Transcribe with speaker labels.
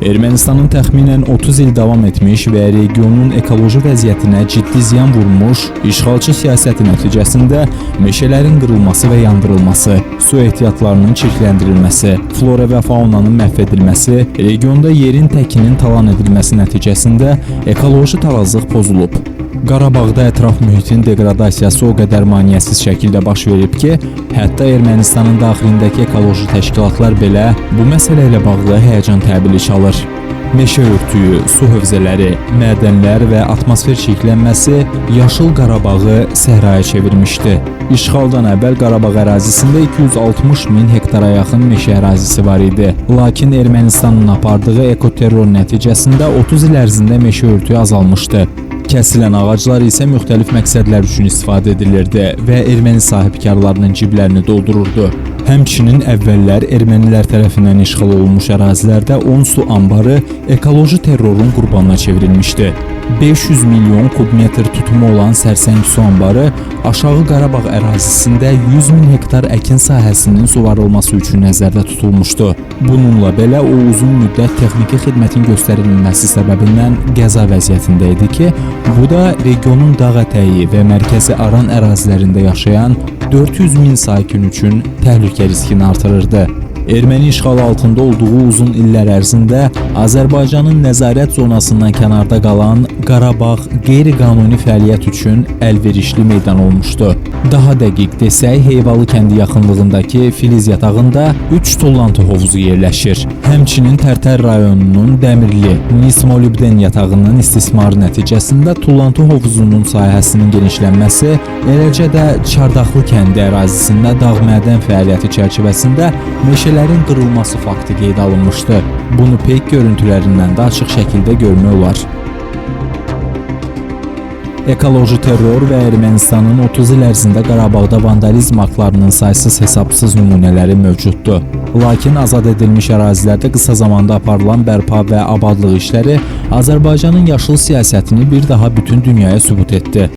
Speaker 1: Ermənistanın təxminən 30 il davam etmiş və regionun ekoloji vəziyyətinə ciddi ziyan vurmuş işğalçı siyasəti nəticəsində meşələrin qırılması və yandırılması, su ehtiyatlarının çirkləndirilməsi, flora və faunanın məhv edilməsi, regionda yerin təkinin talan edilməsi nəticəsində ekoloji tarazlıq pozulub. Qarabağda ətraf mühitin degradasiyası o qədər maneəsiz şəkildə baş verib ki, hətta Ermənistanın daxilindəki ekoloji təşkilatlar belə bu məsələ ilə bağlı həyəcan təbili çalır. Meşə örtüyü, su hövzələri, mədənlər və atmosfer çirklənməsi Yaşıl Qarabağı səhraya çevirmişdi. İşğaldan əvvəl Qarabağ ərazisində 260 min hektara yaxın meşə ərazisi var idi. Lakin Ermənistanın apardığı ekoterror nəticəsində 30 il ərzində meşə örtüyü azalmışdı. Kəsilən ağaclar isə müxtəlif məqsədlər üçün istifadə edilirdi və erməni sahibkarlarının ciblərini doldururdu. Həmçinin əvvəllər ermənilər tərəfindən işğal olunmuş ərazilərdə 10 su anbarı ekoloji terrorun qurbanına çevrilmişdi. 500 milyon kubmetr tutumu olan Sərsəng su anbarı Aşağı Qarabağ ərazisində 100 min hektar əkin sahəsinin suvarılması üçün nəzərdə tutulmuşdu. Bununla belə o uzun müddət texniki xidmətin göstərilməsi səbəbindən qəza vəziyyətində idi ki, bu da regionun dağ ətəyi və mərkəzi Aran ərazilərində yaşayan 400 min sakin üçün təhlükə riskini artırırdı. Erməni işğalı altında olduğu uzun illər ərzində Azərbaycanın nəzarət zonasından kənarda qalan Qarabağ qeyri-qanuni fəaliyyət üçün əlverişli meydan olmuşdu. Daha dəqiq desək, Heyvalı kəndi yaxınlığındakı Filiz yatağında 3 tullantı hovuzu yerləşir. Həmçinin Tərtər rayonunun Dəmirli, Nismolibden yatağının istismarı nəticəsində tullantı hovuzunun sahəsinin genişlənməsi, eləcə də Çardaqlı kəndi ərazisində dağ-mədən fəaliyyəti çərçivəsində meşələrin qırılması faktı qeydə alınmışdı. Bunu peyk görüntülərindən də açıq şəkildə görmək olar. Ekoloji terror və Ermənistanın 30 il ərzində Qarabağda vandalizm aktlarının saysız-hesabsız nümunələri mövcuddur. Lakin azad edilmiş ərazilərdə qısa zamanda aparılan bərpa və abadlıq işləri Azərbaycanın yaşıl siyasətini bir daha bütün dünyaya sübut etdi.